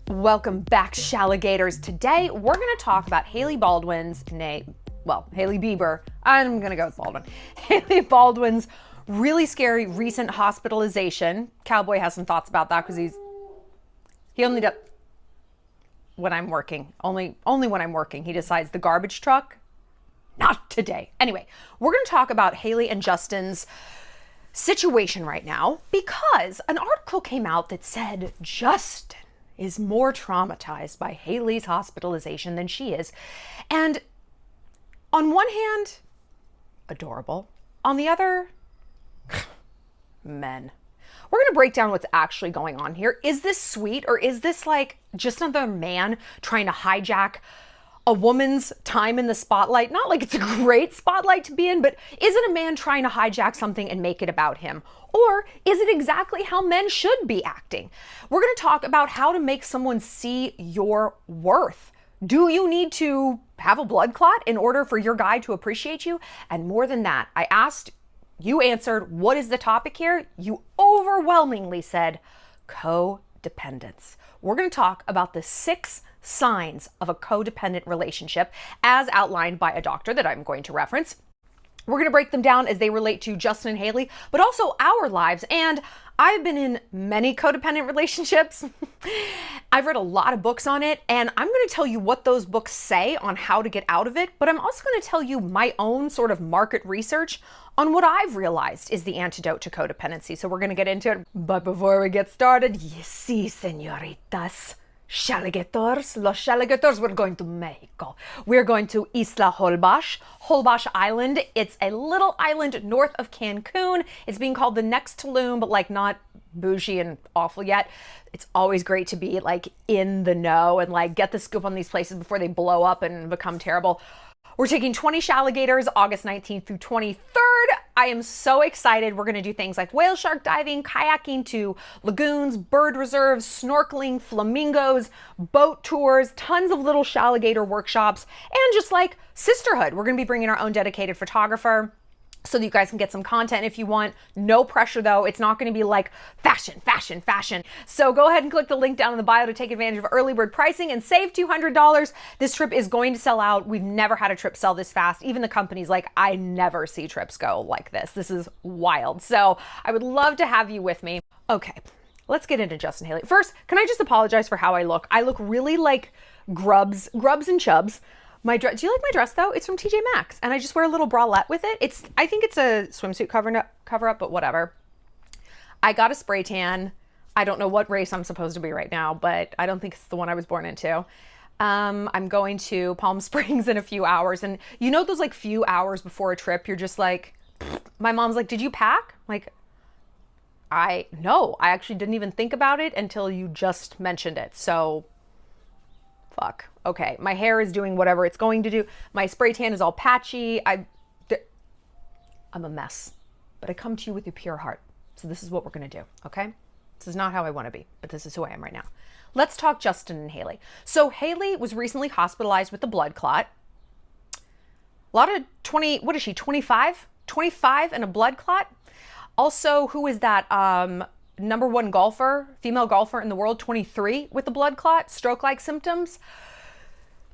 Welcome back, Shalligators. Today, we're going to talk about Hailey Baldwin's, Hailey Bieber. I'm going to go with Baldwin. Hailey Baldwin's really scary recent hospitalization. Cowboy has some thoughts about that because he only does when I'm working. Only when I'm working. He decides the garbage truck. Not today. Anyway, we're going to talk about Hailey and Justin's situation right now because an article came out that said Justin is more traumatized by Hailey's hospitalization than she is. And on one hand, adorable. On the other, men. We're going to break down what's actually going on here. Is this sweet, or is this like just another man trying to hijack a woman's time in the spotlight? Not like it's a great spotlight to be in, but is it a man trying to hijack something and make it about him? Or is it exactly how men should be acting? We're going to talk about how to make someone see your worth. Do you need to have a blood clot in order for your guy to appreciate you? And more than that, I asked, you answered, what is the topic here? You overwhelmingly said codependence. We're going to talk about the 6 signs of a codependent relationship as outlined by a doctor that I'm going to reference. We're going to break them down as they relate to Justin and Hailey, but also our lives. And I've been in many codependent relationships. I've read a lot of books on it, and I'm going to tell you what those books say on how to get out of it, but I'm also going to tell you my own sort of market research on what I've realized is the antidote to codependency. So we're going to get into it. But before we get started, sí, señoritas, Shalligators, los Shalligators, we're going to Mexico. We're going to Isla Holbox Island. It's a little island north of Cancun. It's being called the next Tulum, but like not bougie and awful yet. It's always great to be like in the know and like get the scoop on these places before they blow up and become terrible. We're taking 20 Shalligators August 19th through 23rd. I am so excited. We're going to do things like whale shark diving, kayaking to lagoons, bird reserves, snorkeling, flamingos, boat tours, tons of little Shalligator workshops, and just like sisterhood. We're going to be bringing our own dedicated photographer so that you guys can get some content if you want. No pressure though. It's not going to be like fashion. So go ahead and click the link down in the bio to take advantage of early bird pricing and save $200. This trip is going to sell out. We've never had a trip sell this fast. Even the company's like, I never see trips go like this. This is wild. So I would love to have you with me. Okay, let's get into Justin Hailey. First, can I just apologize for how I look? I look really like grubs and chubs. My dress, do you like my dress though? It's from TJ Maxx and I just wear a little bralette with it. I think it's a swimsuit cover up, but whatever. I got a spray tan. I don't know what race I'm supposed to be right now, but I don't think it's the one I was born into. I'm going to Palm Springs in a few hours. And you know, those like few hours before a trip, you're just like, my mom's like, did you pack? Like, no, I actually didn't even think about it until you just mentioned it. So fuck. Okay, my hair is doing whatever it's going to do. My spray tan is all patchy. I'm a mess, but I come to you with a pure heart. So this is what we're gonna do, okay? This is not how I wanna be, but this is who I am right now. Let's talk Justin and Hailey. So Hailey was recently hospitalized with a blood clot. A lot of 25? 25 and a blood clot? Also, who is that? Number 1 golfer, female golfer in the world, 23 with a blood clot, stroke-like symptoms.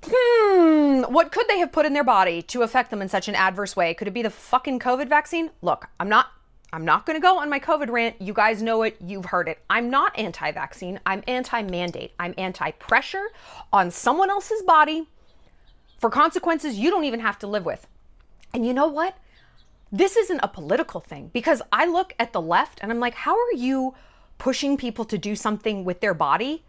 What could they have put in their body to affect them in such an adverse way? Could it be the fucking COVID vaccine? Look, I'm not going to go on my COVID rant. You guys know it. You've heard it. I'm not anti-vaccine. I'm anti-mandate. I'm anti-pressure on someone else's body for consequences you don't even have to live with. And you know what? This isn't a political thing because I look at the left and I'm like, how are you pushing people to do something with their body?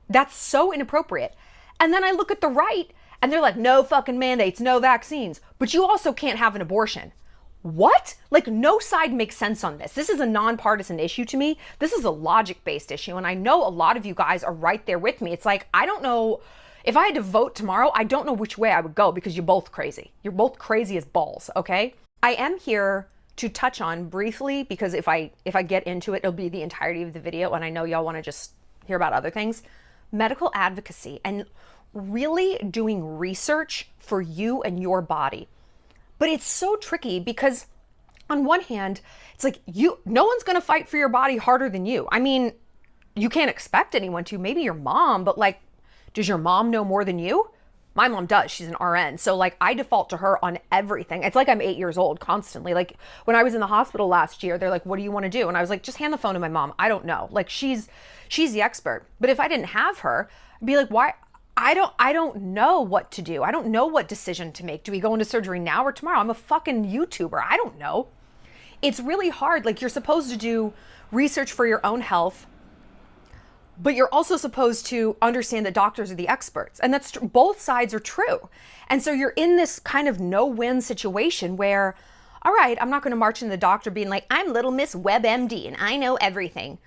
That's so inappropriate. And then I look at the right and they're like, no fucking mandates, no vaccines, but you also can't have an abortion. What? Like, no side makes sense on this. This is a nonpartisan issue to me. This is a logic-based issue. And I know a lot of you guys are right there with me. It's like, I don't know, if I had to vote tomorrow, I don't know which way I would go because you're both crazy. You're both crazy as balls, okay? I am here to touch on briefly, because if I get into it, it'll be the entirety of the video. And I know y'all want to just hear about other things. Medical advocacy and really doing research for you and your body. But it's so tricky because on one hand, it's like no one's going to fight for your body harder than you. I mean, you can't expect anyone to. Maybe your mom, but like, does your mom know more than you? My mom does. She's an RN. So like I default to her on everything. It's like I'm 8 years old constantly. Like when I was in the hospital last year, they're like, what do you want to do? And I was like, just hand the phone to my mom. I don't know. Like she's the expert. But if I didn't have her, I'd be like, why? I don't know what to do. I don't know what decision to make. Do we go into surgery now or tomorrow? I'm a fucking YouTuber. I don't know. It's really hard. Like you're supposed to do research for your own health, but you're also supposed to understand that doctors are the experts. And that's both sides are true. And so you're in this kind of no-win situation where, all right, I'm not going to march in the doctor being like, I'm little Miss WebMD and I know everything.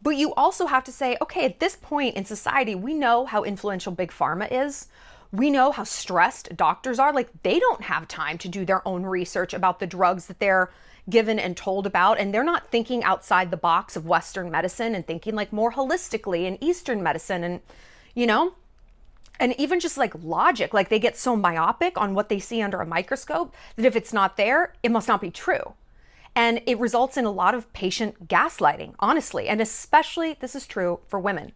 But you also have to say, okay, at this point in society, we know how influential Big Pharma is. We know how stressed doctors are. Like they don't have time to do their own research about the drugs that they're given and told about, and they're not thinking outside the box of Western medicine and thinking like more holistically in Eastern medicine, and and even just like logic, like they get so myopic on what they see under a microscope that if it's not there, it must not be true. And it results in a lot of patient gaslighting, honestly, and especially this is true for women.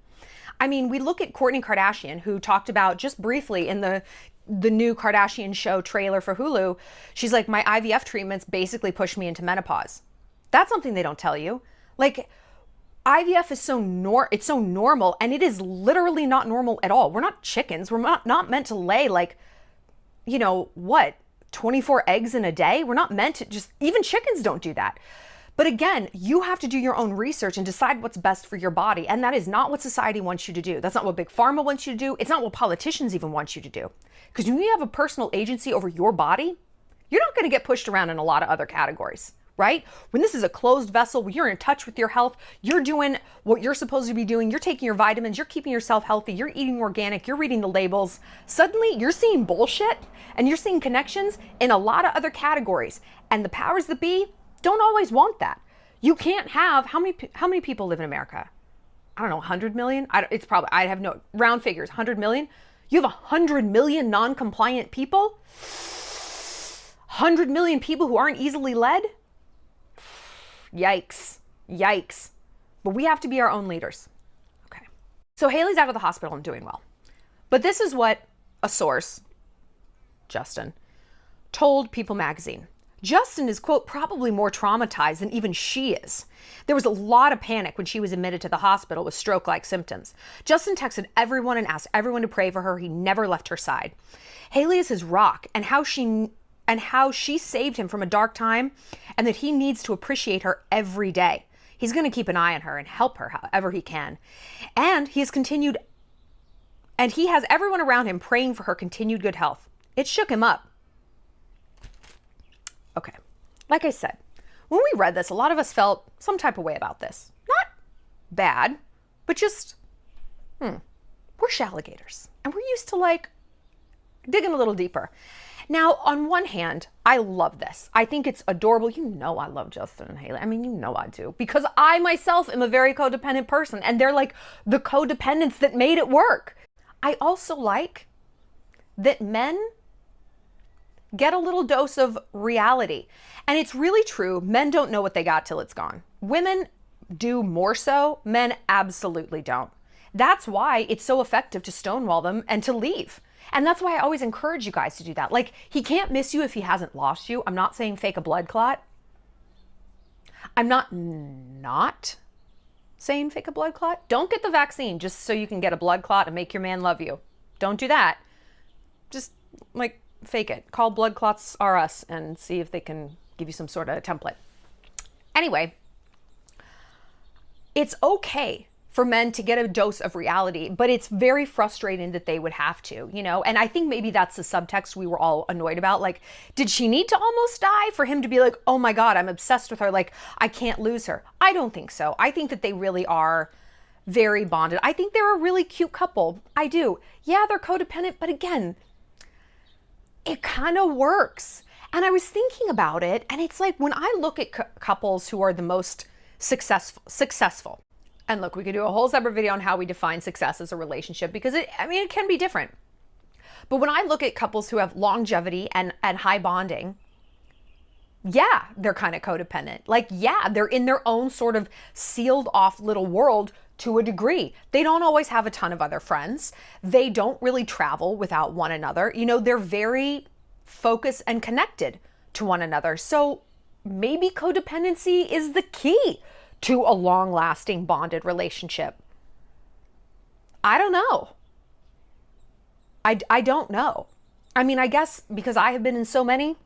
I mean, we look at Kourtney Kardashian, who talked about just briefly in the new Kardashian show trailer for Hulu. She's like, my IVF treatments basically pushed me into menopause. That's something they don't tell you. Like IVF is it's so normal, and it is literally not normal at all. We're not chickens. We're not meant to lay like, 24 eggs in a day. We're not meant to even chickens don't do that. But again, you have to do your own research and decide what's best for your body. And that is not what society wants you to do. That's not what Big Pharma wants you to do. It's not what politicians even want you to do. Because when you have a personal agency over your body, you're not going to get pushed around in a lot of other categories, right? When this is a closed vessel, when you're in touch with your health, you're doing what you're supposed to be doing. You're taking your vitamins, you're keeping yourself healthy, you're eating organic, you're reading the labels. Suddenly you're seeing bullshit and you're seeing connections in a lot of other categories. And the powers that be don't always want that. You can't have, how many people live in America? I don't know, 100 million? I have no round figures, 100 million. You have 100 million non-compliant people? 100 million people who aren't easily led? Yikes. But we have to be our own leaders. Okay. So Hailey's out of the hospital and doing well. But this is what a source, Justin, told People magazine. Justin is, quote, probably more traumatized than even she is. There was a lot of panic when she was admitted to the hospital with stroke-like symptoms. Justin texted everyone and asked everyone to pray for her. He never left her side. Hailey is his rock, and how she saved him from a dark time, and that he needs to appreciate her every day. He's going to keep an eye on her and help her however he can. And he has everyone around him praying for her continued good health. It shook him up. Okay, like I said, when we read this, a lot of us felt some type of way about this. Not bad, but just, we're shalligators. And we're used to like digging a little deeper. Now, on one hand, I love this. I think it's adorable. You know I love Justin and Hailey. I mean, you know I do. Because I myself am a very codependent person. And they're like the codependents that made it work. I also like that men get a little dose of reality. And it's really true. Men don't know what they got till it's gone. Women do more so. Men absolutely don't. That's why it's so effective to stonewall them and to leave. And that's why I always encourage you guys to do that. Like, he can't miss you if he hasn't lost you. I'm not saying fake a blood clot. I'm not saying fake a blood clot. Don't get the vaccine just so you can get a blood clot and make your man love you. Don't do that. Just like fake it. Call Blood Clots R Us and see if they can give you some sort of template. Anyway, it's okay for men to get a dose of reality, but it's very frustrating that they would have to, and I think maybe that's the subtext we were all annoyed about. Like, did she need to almost die for him to be like, oh my God, I'm obsessed with her, like I can't lose her? I don't think so. I think that they really are very bonded. I think they're a really cute couple. I do. Yeah, they're codependent, but again, it kind of works. And I was thinking about it, and it's like when I look at couples who are the most successful, and look, we could do a whole separate video on how we define success as a relationship, because it can be different. But when I look at couples who have longevity and high bonding, yeah, they're kind of codependent. Like, yeah, they're in their own sort of sealed off little world to a degree. They don't always have a ton of other friends. They don't really travel without one another. You know, they're very focused and connected to one another. So maybe codependency is the key to a long-lasting bonded relationship. I don't know. I don't know. I mean, I guess because I have been in so many,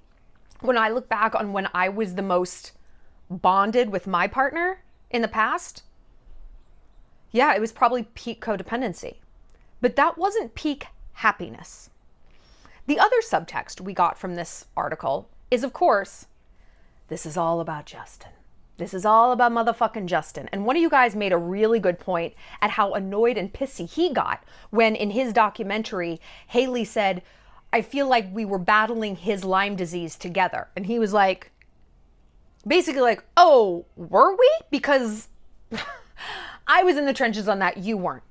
when I look back on when I was the most bonded with my partner in the past, yeah, it was probably peak codependency. But that wasn't peak happiness. The other subtext we got from this article is, of course, this is all about Justin. This is all about motherfucking Justin. And one of you guys made a really good point at how annoyed and pissy he got when in his documentary, Hailey said, I feel like we were battling his Lyme disease together. And he was like, basically like, oh, were we? Because I was in the trenches on that. You weren't.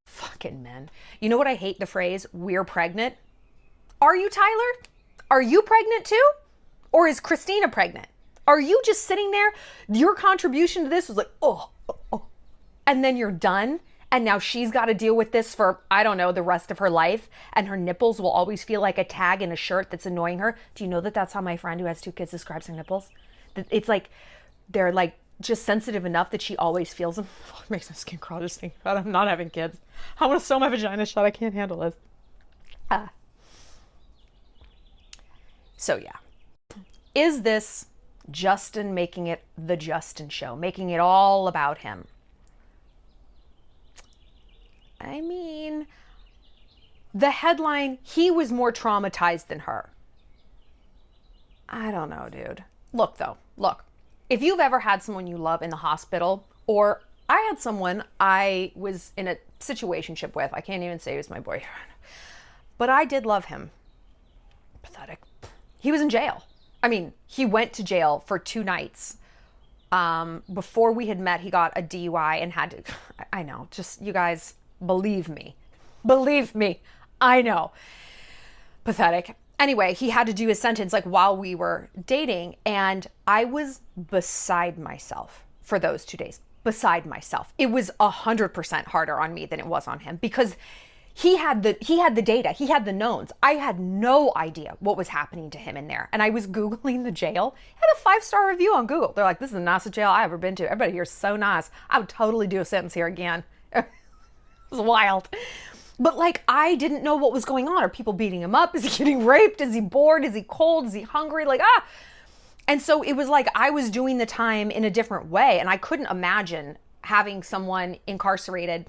Fucking men. You know what I hate the phrase, we're pregnant? Are you, Tyler? Are you pregnant too? Or is Christina pregnant? Are you just sitting there? Your contribution to this was like, oh, and then you're done. And now she's got to deal with this for, I don't know, the rest of her life. And her nipples will always feel like a tag in a shirt that's annoying her. Do you know that that's how my friend who has 2 kids describes her nipples? It's like, they're like just sensitive enough that she always feels them. Oh, it makes my skin crawl just thinking about I'm not having kids. I want to sew my vagina shut. I can't handle this. So yeah. Is this Justin making it the Justin show? Making it all about him? I mean, the headline, he was more traumatized than her. I don't know, dude. Look, though, look. If you've ever had someone you love in the hospital, or I had someone I was in a situationship with, I can't even say he was my boyfriend, but I did love him. Pathetic. He was in jail. I mean, he went to jail for 2 nights. Before we had met, he got a DUI and had to, I know, just you guys, believe me. Believe me. I know. Pathetic. Anyway, he had to do his sentence like while we were dating, and I was beside myself for those 2 days. Beside myself. It was 100% harder on me than it was on him because he had the data, he had the knowns. I had no idea what was happening to him in there. And I was Googling the jail. It had a 5-star review on Google. They're like, this is the nicest jail I've ever been to. Everybody here is so nice. I would totally do a sentence here again. It was wild. But like, I didn't know what was going on. Are people beating him up? Is he getting raped? Is he bored? Is he cold? Is he hungry? Like, And so it was like I was doing the time in a different way. And I couldn't imagine having someone incarcerated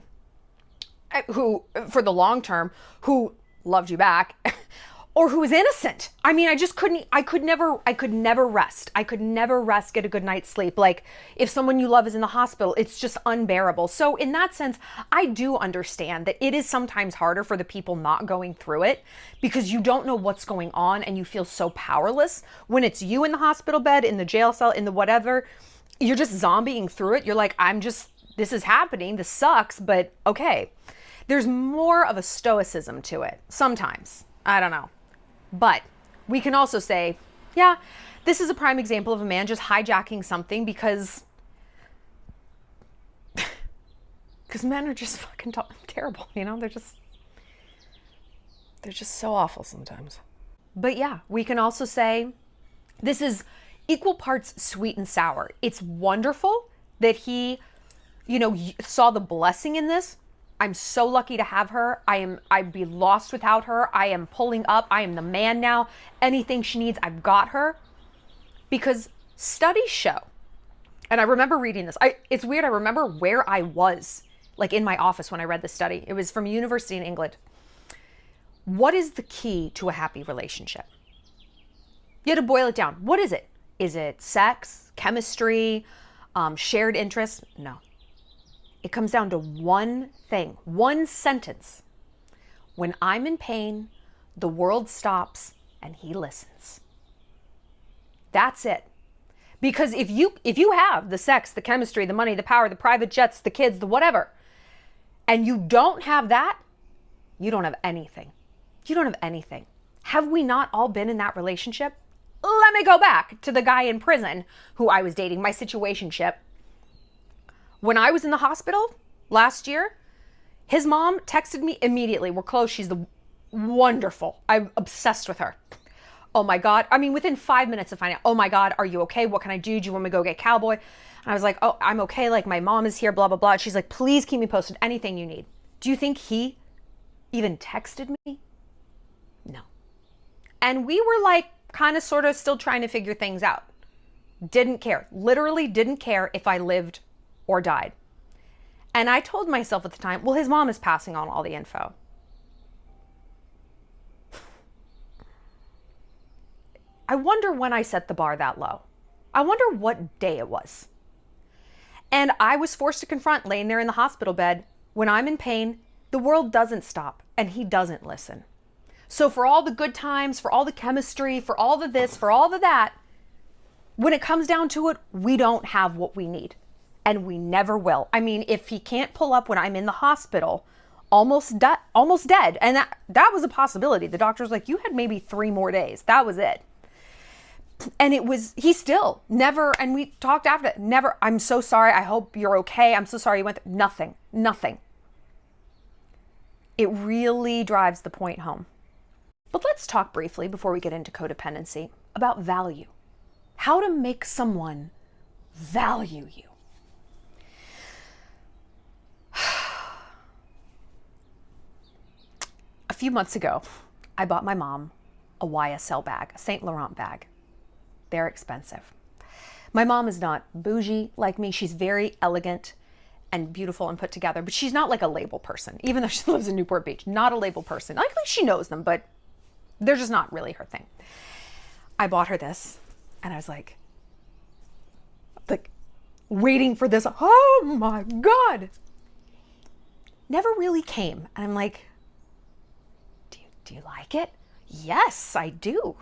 who, for the long term, who loved you back or who was innocent. I mean, I could never rest. I could never rest, get a good night's sleep. Like if someone you love is in the hospital, it's just unbearable. So in that sense, I do understand that it is sometimes harder for the people not going through it because you don't know what's going on and you feel so powerless. When it's you in the hospital bed, in the jail cell, in the whatever, you're just zombieing through it. You're like, this is happening. This sucks, but okay. There's more of a stoicism to it sometimes. I don't know. But we can also say, yeah, this is a prime example of a man just hijacking something because men are just fucking terrible, you know? They're just so awful sometimes. But yeah, we can also say this is equal parts sweet and sour. It's wonderful that he, saw the blessing in this. I'm so lucky to have her. I'd be lost without her. I am pulling up. I am the man now. Anything she needs, I've got her. Because studies show, and I remember reading this. It's weird. I remember where I was, like in my office when I read this study. It was from a university in England. What is the key to a happy relationship? You had to boil it down. What is it? Is it sex, chemistry, shared interests? No. It comes down to one thing, one sentence. When I'm in pain, the world stops and he listens. That's it. Because if you have the sex, the chemistry, the money, the power, the private jets, the kids, the whatever, and you don't have that, you don't have anything. You don't have anything. Have we not all been in that relationship? let me go back to the guy in prison who I was dating, my situationship. When I was in the hospital last year, his mom texted me immediately. We're close. She's wonderful. I'm obsessed with her. Oh my God. I mean, within 5 minutes of finding out, oh my God, are you okay? What can I do? Do you want me to go get Cowboy? And I was like, oh, I'm okay. Like, my mom is here, blah, blah, blah. And she's like, please keep me posted. Anything you need. Do you think he even texted me? No. And we were like, kind of, sort of still trying to figure things out. Didn't care. Literally didn't care if I lived or died. And I told myself at the time, well, his mom is passing on all the info. I wonder when I set the bar that low. I wonder what day it was. And I was forced to confront, laying there in the hospital bed, when I'm in pain, the world doesn't stop and he doesn't listen. So for all the good times, for all the chemistry, for all the this, for all the that, when it comes down to it, we don't have what we need. And we never will. I mean, if he can't pull up when I'm in the hospital, almost dead. And that was a possibility. The doctor was like, you had maybe 3 more days. That was it. And he still never, and we talked after that, never, I'm so sorry. I hope you're okay. I'm so sorry you went through. Nothing. It really drives the point home. But let's talk briefly before we get into codependency about value. How to make someone value you. A few months ago, I bought my mom a YSL bag, a Saint Laurent bag. They're expensive. My mom is not bougie like me. She's very elegant and beautiful and put together, but she's not like a label person, even though she lives in Newport Beach. Not a label person. Like she knows them, but they're just not really her thing. I bought her this and I was like waiting for this. Oh my God. Never really came. And I'm like, do you like it? Yes, I do.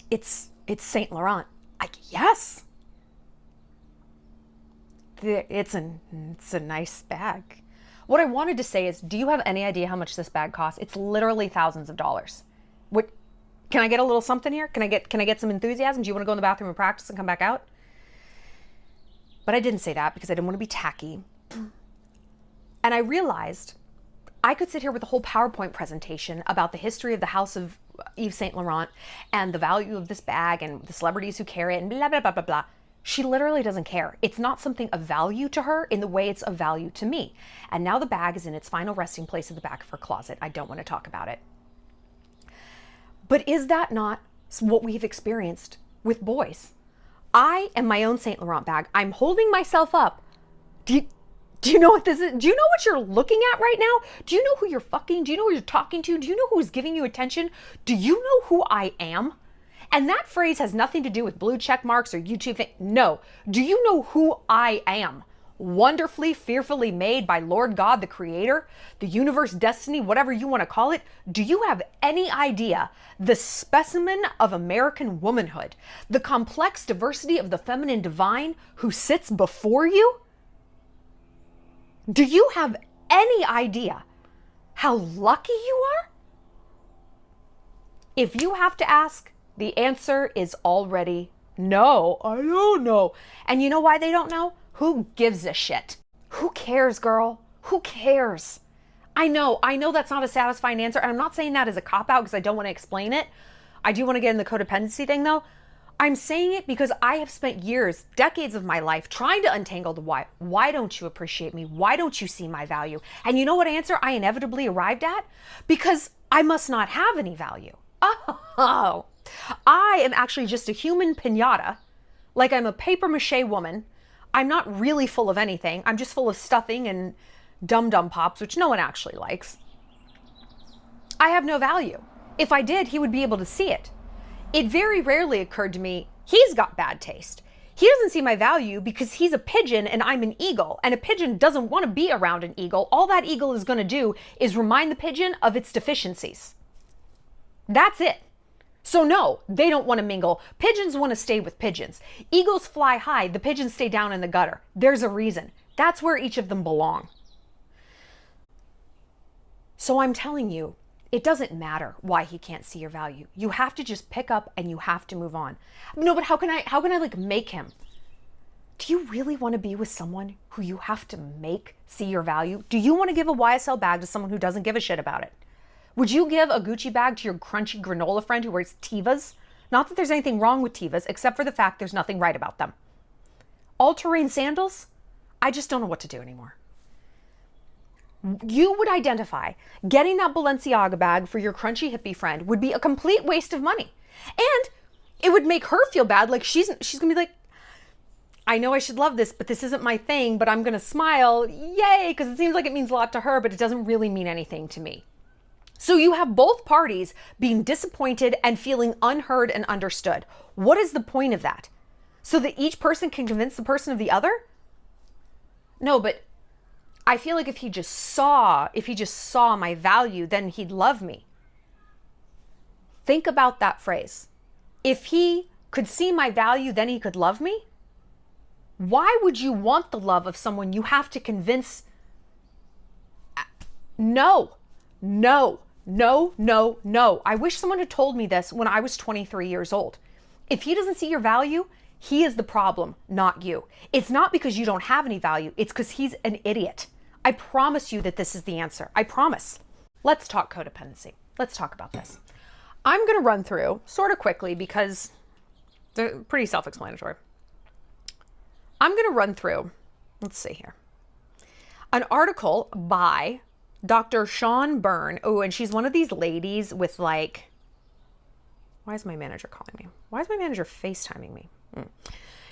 It's Saint Laurent. Yes. It's a nice bag. What I wanted to say is, do you have any idea how much this bag costs? It's literally thousands of dollars. What? Can I get a little something here? Can I get some enthusiasm? Do you want to go in the bathroom and practice and come back out? But I didn't say that because I didn't want to be tacky. And I realized I could sit here with a whole PowerPoint presentation about the history of the house of Yves Saint Laurent and the value of this bag and the celebrities who carry it and blah, blah, blah, blah, blah. She literally doesn't care. It's not something of value to her in the way it's of value to me. And now the bag is in its final resting place at the back of her closet. I don't want to talk about it. But is that not what we've experienced with boys? I am my own Saint Laurent bag. I'm holding myself up. Do you know what this is? Do you know what you're looking at right now? Do you know who you're fucking? Do you know who you're talking to? Do you know who's giving you attention? Do you know who I am? And that phrase has nothing to do with blue check marks or YouTube. No. Do you know who I am? Wonderfully, fearfully made by Lord God, the creator, the universe, destiny, whatever you want to call it. Do you have any idea the specimen of American womanhood, the complex diversity of the feminine divine who sits before you? Do you have any idea how lucky you are? If you have to ask, the answer is already no. I don't know. And you know why they don't know? Who gives a shit? Who cares, girl? Who cares? I know that's not a satisfying answer. And I'm not saying that as a cop-out because I don't want to explain it. I do want to get in the codependency thing though. I'm saying it because I have spent years, decades of my life trying to untangle the why. Why don't you appreciate me? Why don't you see my value? And you know what answer I inevitably arrived at? Because I must not have any value. Oh, I am actually just a human piñata. Like I'm a paper mache woman. I'm not really full of anything. I'm just full of stuffing and dum-dum pops, which no one actually likes. I have no value. If I did, he would be able to see it. It very rarely occurred to me, he's got bad taste. He doesn't see my value because he's a pigeon and I'm an eagle. And a pigeon doesn't want to be around an eagle. All that eagle is going to do is remind the pigeon of its deficiencies. That's it. So no, they don't want to mingle. Pigeons want to stay with pigeons. Eagles fly high. The pigeons stay down in the gutter. There's a reason. That's where each of them belong. So I'm telling you, It doesn't matter why he can't see your value. You have to just pick up and you have to move on. No, but how can I like make him? Do you really want to be with someone who you have to make see your value? Do you want to give a YSL bag to someone who doesn't give a shit about it? Would you give a Gucci bag to your crunchy granola friend who wears Tevas? Not that there's anything wrong with Tevas, except for the fact there's nothing right about them. All-terrain sandals? I just don't know what to do anymore. You would identify getting that Balenciaga bag for your crunchy hippie friend would be a complete waste of money. And it would make her feel bad. Like she's gonna be like, I know I should love this, but this isn't my thing, but I'm gonna smile, yay, because it seems like it means a lot to her, but it doesn't really mean anything to me. So you have both parties being disappointed and feeling unheard and understood. What is the point of that? So that each person can convince the person of the other? No, but I feel like if he just saw my value, then he'd love me. Think about that phrase. If he could see my value, then he could love me? Why would you want the love of someone you have to convince? No. I wish someone had told me this when I was 23 years old. If he doesn't see your value, he is the problem, not you. It's not because you don't have any value. It's because he's an idiot. I promise you that this is the answer. I promise. Let's talk codependency. Let's talk about this. I'm going to run through sort of quickly because they're pretty self-explanatory. I'm going to run through, let's see here, an article by Dr. Shawn Mendes. Oh, and she's one of these ladies with like, why is my manager calling me? Why is my manager FaceTiming me?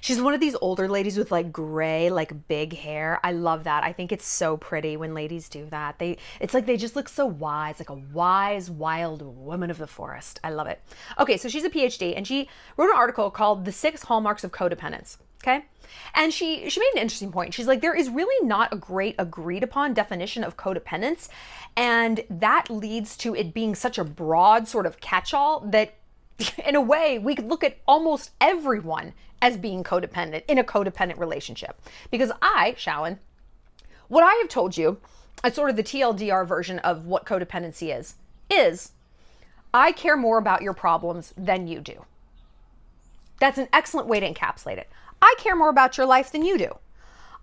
She's one of these older ladies with like gray, like big hair. I love that. I think it's so pretty when ladies do that. It's like they just look so wise, like a wise, wild woman of the forest. I love it. Okay, so she's a PhD and she wrote an article called The 6 Hallmarks of Codependence. Okay. And she made an interesting point. She's like, there is really not a great agreed upon definition of codependence. And that leads to it being such a broad sort of catch-all that in a way we could look at almost everyone as being codependent in a codependent relationship. Because Shallon, what I have told you, as sort of the TLDR version of what codependency is I care more about your problems than you do. That's an excellent way to encapsulate it. I care more about your life than you do.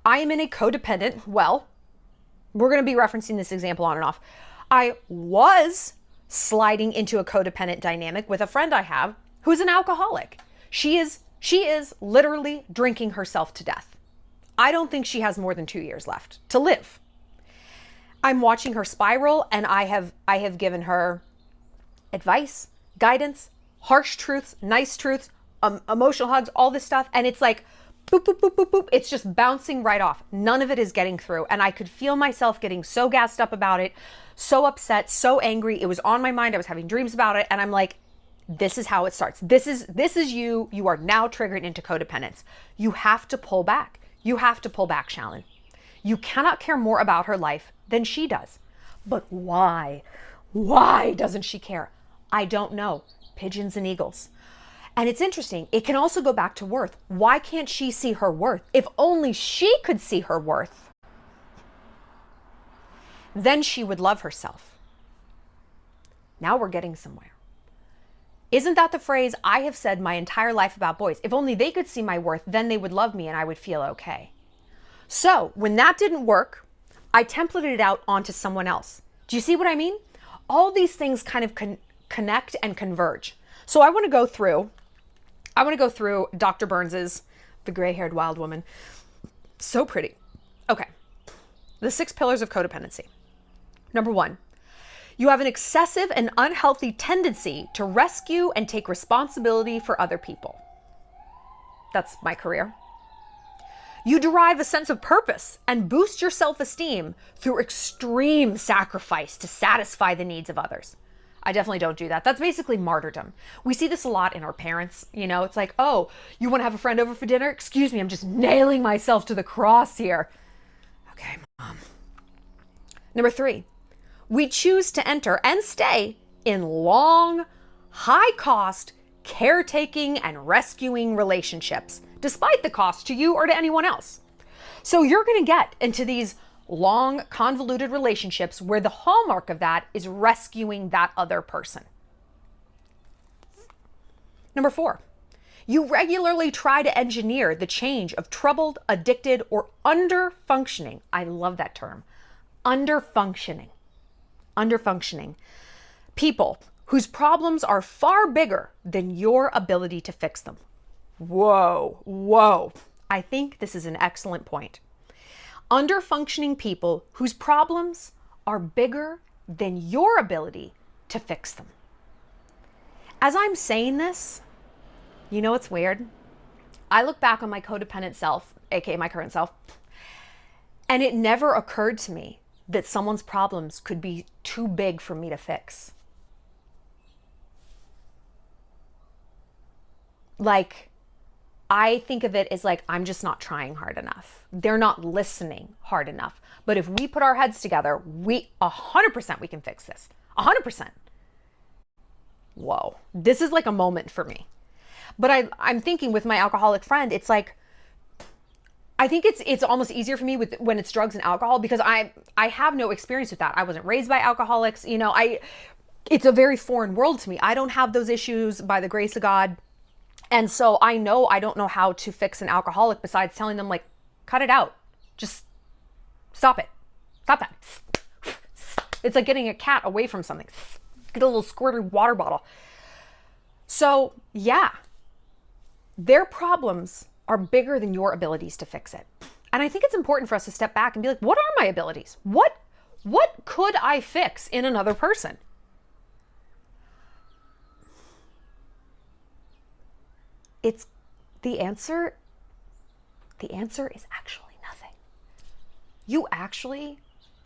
I am in a codependent, well, we're going to be referencing this example on and off. I was sliding into a codependent dynamic with a friend I have who's an alcoholic. She is literally drinking herself to death. I don't think she has more than 2 years left to live. I'm watching her spiral and I have given her advice, guidance, harsh truths, nice truths, emotional hugs, all this stuff. And it's like, boop, boop, boop, boop, boop. It's just bouncing right off. None of it is getting through. And I could feel myself getting so gassed up about it, so upset, so angry. It was on my mind. I was having dreams about it. And I'm like, this is how it starts. This is you. You are now triggered into codependence. You have to pull back. You have to pull back, Shallon. You cannot care more about her life than she does. But why? Why doesn't she care? I don't know. Pigeons and eagles. And it's interesting. It can also go back to worth. Why can't she see her worth? If only she could see her worth, then she would love herself. Now we're getting somewhere. Isn't that the phrase I have said my entire life about boys? If only they could see my worth, then they would love me and I would feel okay. So when that didn't work, I templated it out onto someone else. Do you see what I mean? All these things kind of connect and converge. So I want to go through Dr. Burns's, the gray-haired wild woman. So pretty. Okay. The 6 pillars of codependency. Number 1, you have an excessive and unhealthy tendency to rescue and take responsibility for other people. That's my career. You derive a sense of purpose and boost your self-esteem through extreme sacrifice to satisfy the needs of others. I definitely don't do that. That's basically martyrdom. We see this a lot in our parents. You know, it's like, oh, you want to have a friend over for dinner? Excuse me, I'm just nailing myself to the cross here. Okay, Mom. Number 3, we choose to enter and stay in long, high-cost, caretaking and rescuing relationships, despite the cost to you or to anyone else. So you're going to get into these long, convoluted relationships where the hallmark of that is rescuing that other person. Number 4, you regularly try to engineer the change of troubled, addicted, or under-functioning. I love that term. Under-functioning people whose problems are far bigger than your ability to fix them. Whoa. I think this is an excellent point. Under-functioning people whose problems are bigger than your ability to fix them. As I'm saying this, you know what's weird? I look back on my codependent self, aka my current self, and it never occurred to me that someone's problems could be too big for me to fix. Like, I think of it as like, I'm just not trying hard enough. They're not listening hard enough. But if we put our heads together, 100% we can fix this. 100%. Whoa. This is like a moment for me. But I'm thinking with my alcoholic friend, it's like, I think it's almost easier for me when it's drugs and alcohol, because I have no experience with that. I wasn't raised by alcoholics. You know, it's a very foreign world to me. I don't have those issues by the grace of God. And so I don't know how to fix an alcoholic besides telling them, like, cut it out. Just stop it. Stop that. It's like getting a cat away from something. Get a little squirted water bottle. So yeah, their problems are bigger than your abilities to fix it. And I think it's important for us to step back and be like, what are my abilities? What could I fix in another person? It's the answer is actually nothing. You actually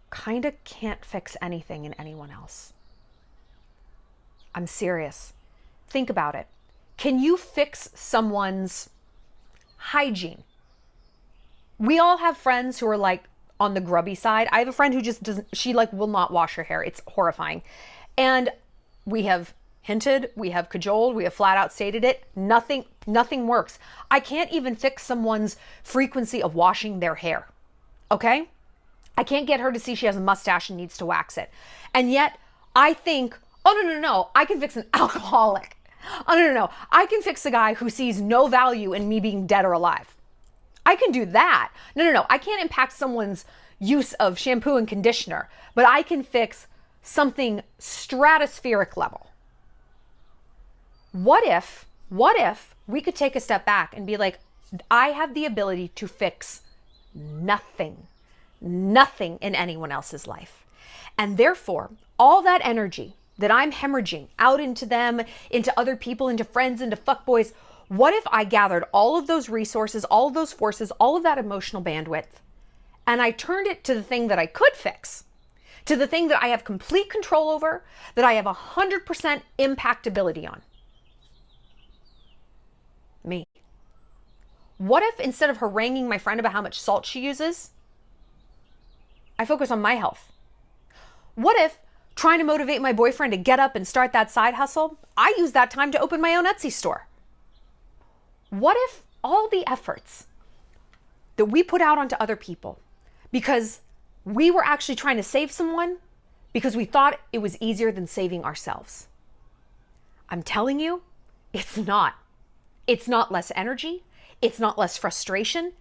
kind of can't fix anything in anyone else. I'm serious. Think about it. Can you fix someone's hygiene? We all have friends who are like on the grubby side. I have a friend who just doesn't, she like will not wash her hair. It's horrifying. And we have hinted, we have cajoled, we have flat out stated it. Nothing works. I can't even fix someone's frequency of washing their hair. Okay? I can't get her to see she has a mustache and needs to wax it. And yet I think, oh, no. I can fix an alcoholic. Oh, no. I can fix a guy who sees no value in me being dead or alive. I can do that. No. I can't impact someone's use of shampoo and conditioner, but I can fix something stratospheric level. What if we could take a step back and be like, I have the ability to fix nothing in anyone else's life. And therefore, all that energy that I'm hemorrhaging out into them, into other people, into friends, into fuckboys, what if I gathered all of those resources, all of those forces, all of that emotional bandwidth, and I turned it to the thing that I could fix, to the thing that I have complete control over, that I have 100% impactability on? Me. What if instead of haranguing my friend about how much salt she uses, I focus on my health? What if trying to motivate my boyfriend to get up and start that side hustle, I use that time to open my own Etsy store? What if all the efforts that we put out onto other people because we were actually trying to save someone because we thought it was easier than saving ourselves? I'm telling you, it's not. It's not less energy. It's not less frustration.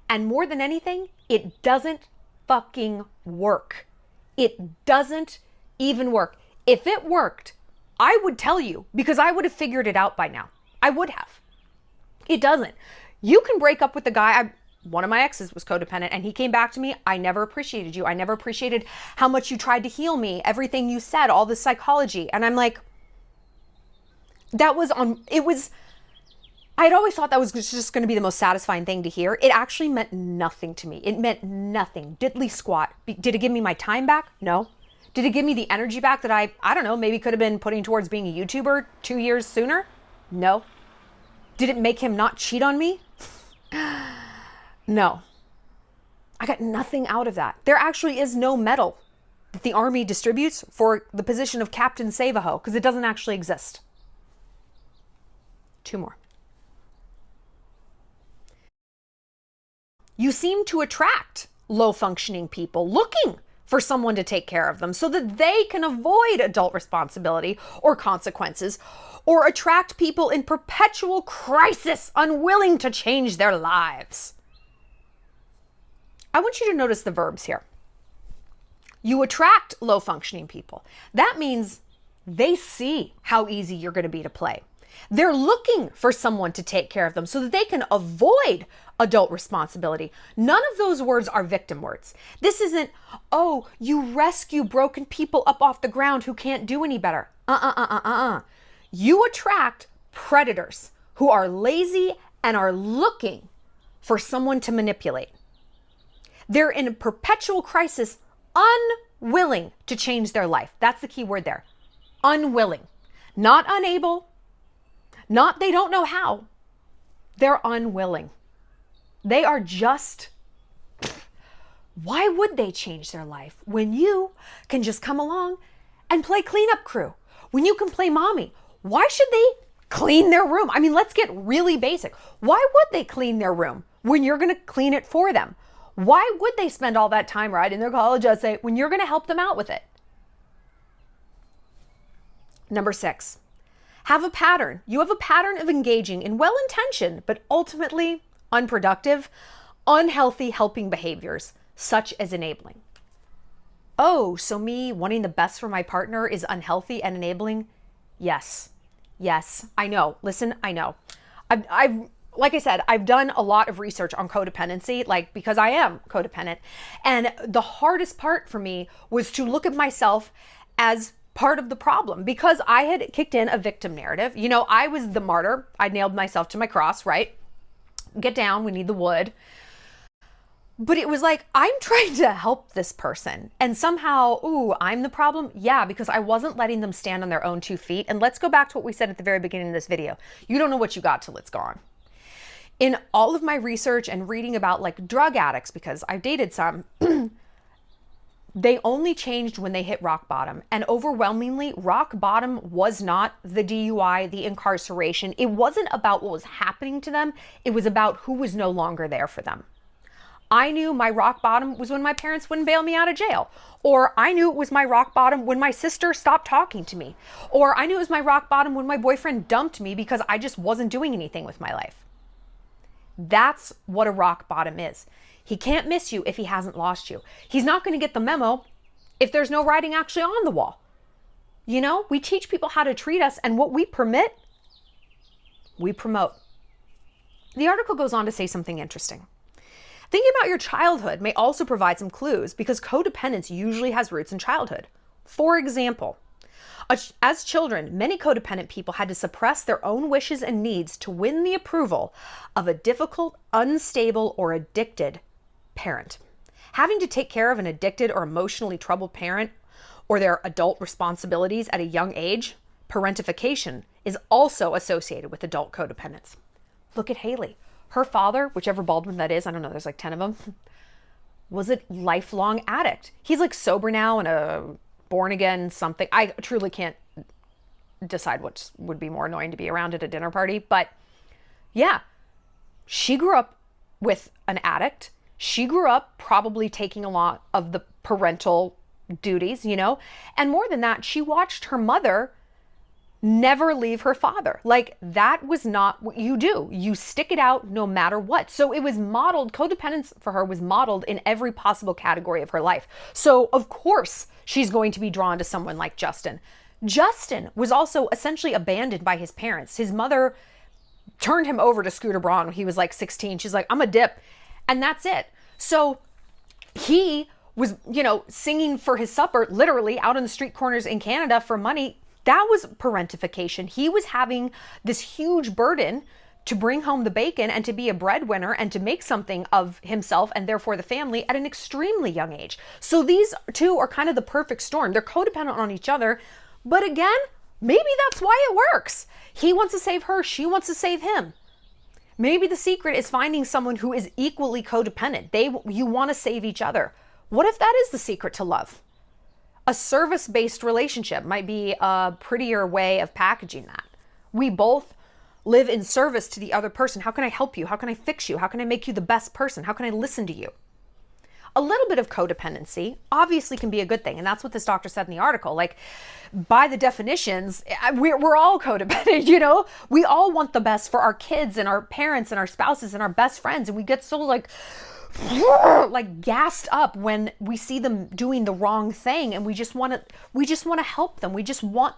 And more than anything, it doesn't fucking work. It doesn't even work. If it worked, I would tell you, because I would have figured it out by now. I would have. It doesn't. You can break up with the guy. One of my exes was codependent and he came back to me. I never appreciated you. I never appreciated how much you tried to heal me. Everything you said, all the psychology. And I'm like, I had always thought that was just going to be the most satisfying thing to hear. It actually meant nothing to me. It meant nothing. Diddly squat. Did it give me my time back? No. Did it give me the energy back that I don't know, maybe could have been putting towards being a YouTuber 2 years sooner? No. Did it make him not cheat on me? No. I got nothing out of that. There actually is no medal that the Army distributes for the position of Captain Save-A-Ho, because it doesn't actually exist. 2 more. You seem to attract low functioning people looking for someone to take care of them so that they can avoid adult responsibility or consequences, or attract people in perpetual crisis, unwilling to change their lives. I want you to notice the verbs here. You attract low functioning people. That means they see how easy you're going to be to play. They're looking for someone to take care of them so that they can avoid adult responsibility. None of those words are victim words. This isn't, oh, you rescue broken people up off the ground who can't do any better. You attract predators who are lazy and are looking for someone to manipulate. They're in a perpetual crisis, unwilling to change their life. That's the key word there. Unwilling. Not unable. Not they don't know how. They're unwilling. They are just, why would they change their life when you can just come along and play cleanup crew? When you can play mommy? Why should they clean their room? I mean, let's get really basic. Why would they clean their room when you're going to clean it for them? Why would they spend all that time writing their college essay when you're going to help them out with it? Number 6, have a pattern. You have a pattern of engaging in well-intentioned, but ultimately unproductive, unhealthy helping behaviors, such as enabling. Oh, so me wanting the best for my partner is unhealthy and enabling? Yes. Yes, I know. Listen, I know. I've like I said, I've done a lot of research on codependency, like because I am codependent. And the hardest part for me was to look at myself as part of the problem because I had kicked in a victim narrative. You know, I was the martyr. I nailed myself to my cross, right? Get down, we need the wood. But it was like, I'm trying to help this person. And somehow, ooh, I'm the problem? Yeah, because I wasn't letting them stand on their own 2 feet. And let's go back to what we said at the very beginning of this video. You don't know what you got till it's gone. In all of my research and reading about like drug addicts, because I've dated some, they only changed when they hit rock bottom. And overwhelmingly, rock bottom was not the DUI, the incarceration. It wasn't about what was happening to them. It was about who was no longer there for them. I knew my rock bottom was when my parents wouldn't bail me out of jail. Or I knew it was my rock bottom when my sister stopped talking to me. Or I knew it was my rock bottom when my boyfriend dumped me because I just wasn't doing anything with my life. That's what a rock bottom is. He can't miss you if he hasn't lost you. He's not going to get the memo if there's no writing actually on the wall. You know, we teach people how to treat us, and what we permit, we promote. The article goes on to say something interesting. Thinking about your childhood may also provide some clues because codependence usually has roots in childhood. For example, as children, many codependent people had to suppress their own wishes and needs to win the approval of a difficult, unstable, or addicted parent. Having to take care of an addicted or emotionally troubled parent or their adult responsibilities at a young age, parentification, is also associated with adult codependence. Look at Hailey. Her father, whichever Baldwin that is, I don't know, there's like 10 of them, was a lifelong addict. He's like sober now and a born again something. I truly can't decide what would be more annoying to be around at a dinner party. But yeah, she grew up with an addict. She grew up probably taking a lot of the parental duties, you know, and more than that, she watched her mother never leave her father. Like, that was not what you do. You stick it out no matter what. So it was modeled, codependence for her was modeled in every possible category of her life. So of course she's going to be drawn to someone like Justin. Justin was also essentially abandoned by his parents. His mother turned him over to Scooter Braun when he was like 16. She's like, I'm a dip. And that's it. So he was, you know, singing for his supper, literally out on the street corners in Canada for money. That was parentification. He was having this huge burden to bring home the bacon and to be a breadwinner and to make something of himself and therefore the family at an extremely young age. So these two are kind of the perfect storm. They're codependent on each other. But again, maybe that's why it works. He wants to save her. She wants to save him. Maybe the secret is finding someone who is equally codependent. You want to save each other. What if that is the secret to love? A service-based relationship might be a prettier way of packaging that. We both live in service to the other person. How can I help you? How can I fix you? How can I make you the best person? How can I listen to you? a little bit of codependency obviously can be a good thing. And that's what this doctor said in the article. Like, by the definitions, we're all codependent, you know? We all want the best for our kids and our parents and our spouses and our best friends. And we get so like gassed up when we see them doing the wrong thing. And we just want to help them. We just want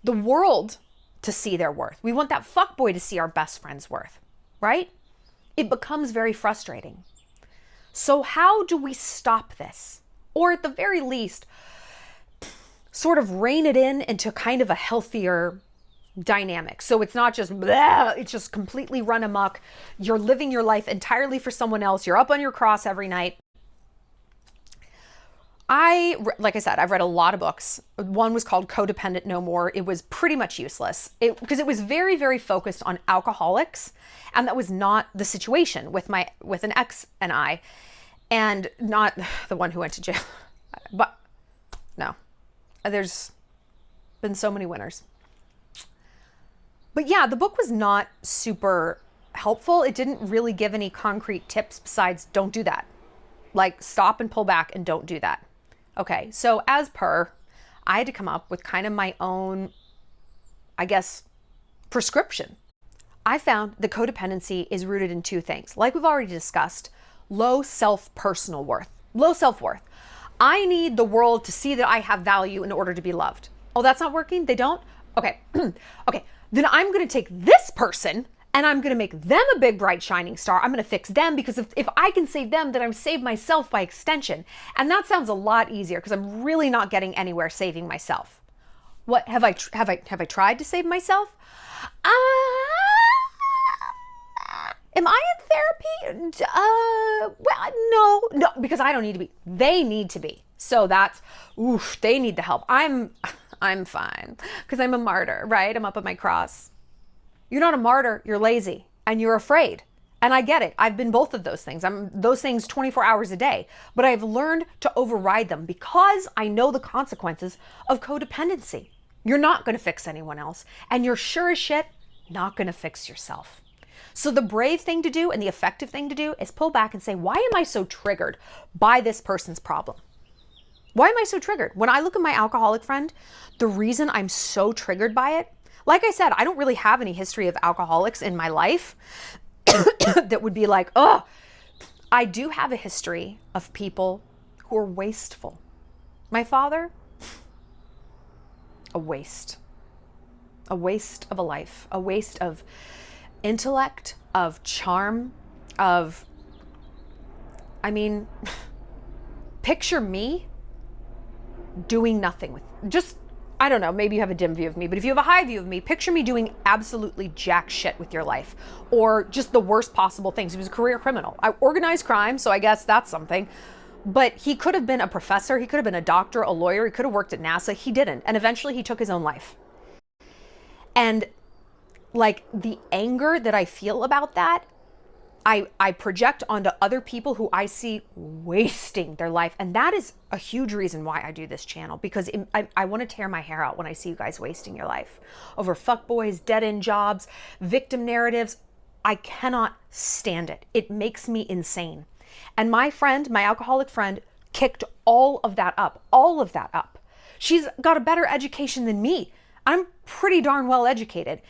the world to see their worth. We want that fuckboy to see our best friend's worth, right? It becomes very frustrating. So how do we stop this? Or at the very least, sort of rein it in into kind of a healthier dynamic. So it's not just, bleh, it's just completely run amok. You're living your life entirely for someone else. You're up on your cross every night. Like I said, I've read a lot of books. One was called Codependent No More. It was pretty much useless because it was very, very focused on alcoholics. And that was not the situation with an ex and I, and not the one who went to jail. But no, there's been so many winners. But yeah, the book was not super helpful. It didn't really give any concrete tips besides don't do that. Like, stop and pull back and don't do that. Okay, so as per, I had to come up with kind of my own, I guess, prescription. I found the codependency is rooted in two things. Like we've already discussed, low self-personal worth, low self-worth. I need the world to see that I have value in order to be loved. Oh, that's not working? They don't? Okay, okay. Then I'm going to take this person and I'm going to make them a big, bright, shining star. I'm going to fix them because if I can save them, then I've saved myself by extension. And that sounds a lot easier because I'm really not getting anywhere saving myself. What have I tried to save myself? Am I in therapy? Well, no, because I don't need to be. They need to be. So that's, they need the help. I'm fine because I'm a martyr, right? I'm up at my cross. You're not a martyr, you're lazy and you're afraid. And I get it. I've been both of those things. I'm those things 24 hours a day, but I've learned to override them because I know the consequences of codependency. You're not going to fix anyone else, and you're sure as shit not going to fix yourself. So the brave thing to do and the effective thing to do is pull back and say, why am I so triggered by this person's problem? Why am I so triggered? When I look at my alcoholic friend, the reason I'm so triggered by it, like I said, I don't really have any history of alcoholics in my life that would be like, oh, I do have a history of people who are wasteful. My father, a waste of a life, a waste of intellect, of charm, picture me doing nothing with, just, I don't know, maybe you have a dim view of me, but if you have a high view of me, picture me doing absolutely jack shit with your life, or just the worst possible things. He was a career criminal. I organized crime, so I guess that's something. But he could have been a professor, he could have been a doctor, a lawyer, he could have worked at NASA. He didn't. And eventually he took his own life. And like the anger that I feel about that, I project onto other people who I see wasting their life. And that is a huge reason why I do this channel, because I want to tear my hair out when I see you guys wasting your life over fuckboys, dead-end jobs, victim narratives. I cannot stand it. It makes me insane. And my friend, my alcoholic friend, kicked all of that up. She's got a better education than me. I'm pretty darn well educated.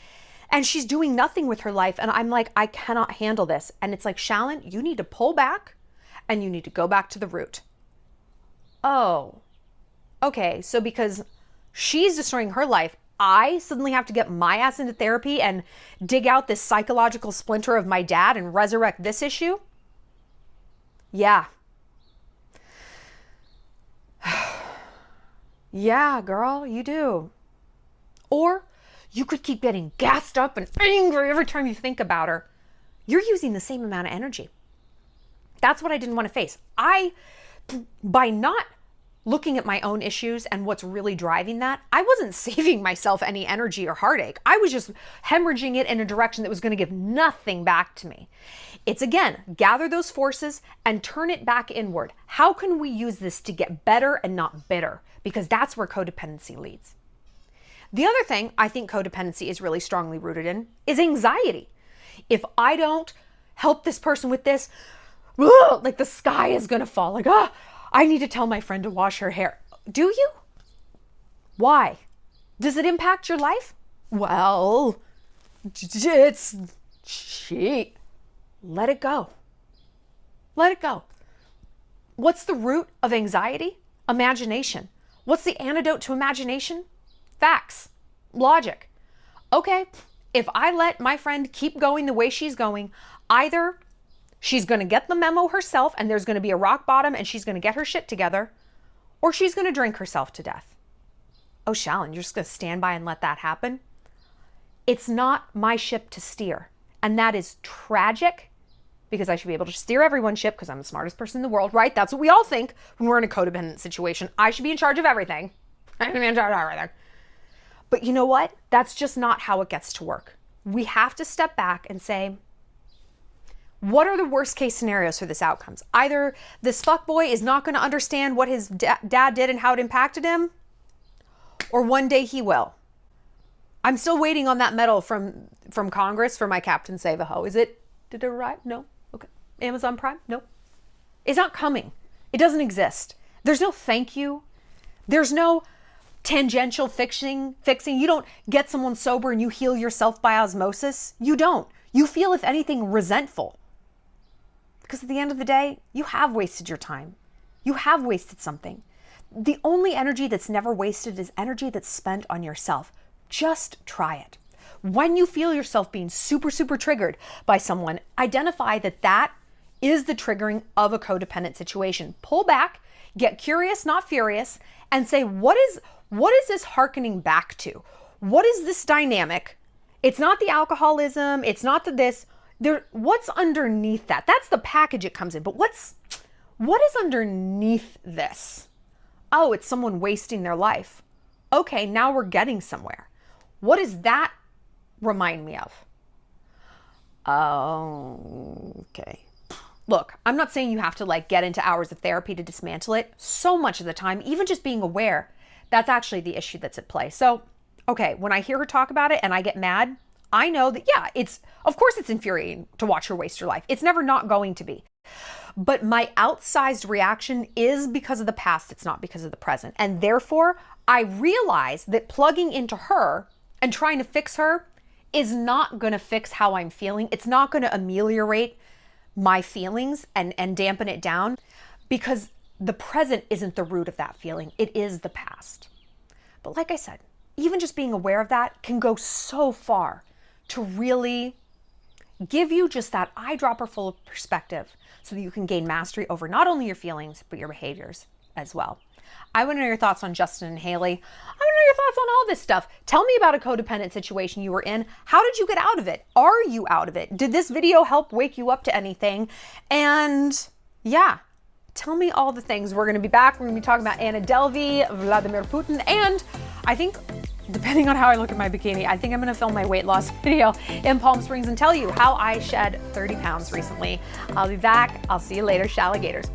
And she's doing nothing with her life. And I'm like, I cannot handle this. And it's like, Shallon, you need to pull back and you need to go back to the root. Oh, okay. So because she's destroying her life, I suddenly have to get my ass into therapy and dig out this psychological splinter of my dad and resurrect this issue? Yeah. Yeah, girl, you do. Or you could keep getting gassed up and angry every time you think about her. You're using the same amount of energy. That's what I didn't want to face. By not looking at my own issues and what's really driving that, I wasn't saving myself any energy or heartache. I was just hemorrhaging it in a direction that was going to give nothing back to me. It's again, gather those forces and turn it back inward. How can we use this to get better and not bitter? Because that's where codependency leads. The other thing I think codependency is really strongly rooted in is anxiety. If I don't help this person with this, ugh, like the sky is gonna fall. Like, ah, I need to tell my friend to wash her hair. Do you? Why? Does it impact your life? Well, it's she. Let it go. Let it go. What's the root of anxiety? Imagination. What's the antidote to imagination? Facts. Logic. Okay, if I let my friend keep going the way she's going, either she's going to get the memo herself and there's going to be a rock bottom and she's going to get her shit together, or she's going to drink herself to death. Oh, Shallon, you're just going to stand by and let that happen? It's not my ship to steer. And that is tragic, because I should be able to steer everyone's ship because I'm the smartest person in the world, right? That's what we all think when we're in a codependent situation. I should be in charge of everything. I should be in charge of everything. But you know what? That's just not how it gets to work. We have to step back and say, what are the worst case scenarios for this outcomes? Either this fuckboy is not going to understand what his dad did and how it impacted him, or one day he will. I'm still waiting on that medal from Congress for my Captain Save a Ho. Did it arrive? No. Okay. Amazon Prime? No. It's not coming. It doesn't exist. There's no thank you. There's no tangential fixing. You don't get someone sober and you heal yourself by osmosis. You don't. You feel, if anything, resentful. Because at the end of the day, you have wasted your time. You have wasted something. The only energy that's never wasted is energy that's spent on yourself. Just try it. When you feel yourself being super, super triggered by someone, identify that that is the triggering of a codependent situation. Pull back, get curious, not furious, and say, what is this hearkening back to? What is this dynamic? It's not the alcoholism. It's not the this. What's underneath that? That's the package it comes in. But what is underneath this? Oh, it's someone wasting their life. Okay, now we're getting somewhere. What does that remind me of? Oh, okay. Look, I'm not saying you have to get into hours of therapy to dismantle it. So much of the time, even just being aware, that's actually the issue that's at play. So, okay, when I hear her talk about it and I get mad, I know that, yeah, of course it's infuriating to watch her waste her life. It's never not going to be. But my outsized reaction is because of the past. It's not because of the present. And therefore, I realize that plugging into her and trying to fix her is not going to fix how I'm feeling. It's not going to ameliorate my feelings and dampen it down, because the present isn't the root of that feeling. It is the past. But like I said, even just being aware of that can go so far to really give you just that eyedropper full of perspective so that you can gain mastery over not only your feelings, but your behaviors as well. I want to know your thoughts on Justin and Hailey. I want to know your thoughts on all this stuff. Tell me about a codependent situation you were in. How did you get out of it? Are you out of it? Did this video help wake you up to anything? And yeah, tell me all the things. We're going to be back. We're going to be talking about Anna Delvey, Vladimir Putin, and I think, depending on how I look at my bikini, I think I'm going to film my weight loss video in Palm Springs and tell you how I shed 30 pounds recently. I'll be back. I'll see you later, Shalligators.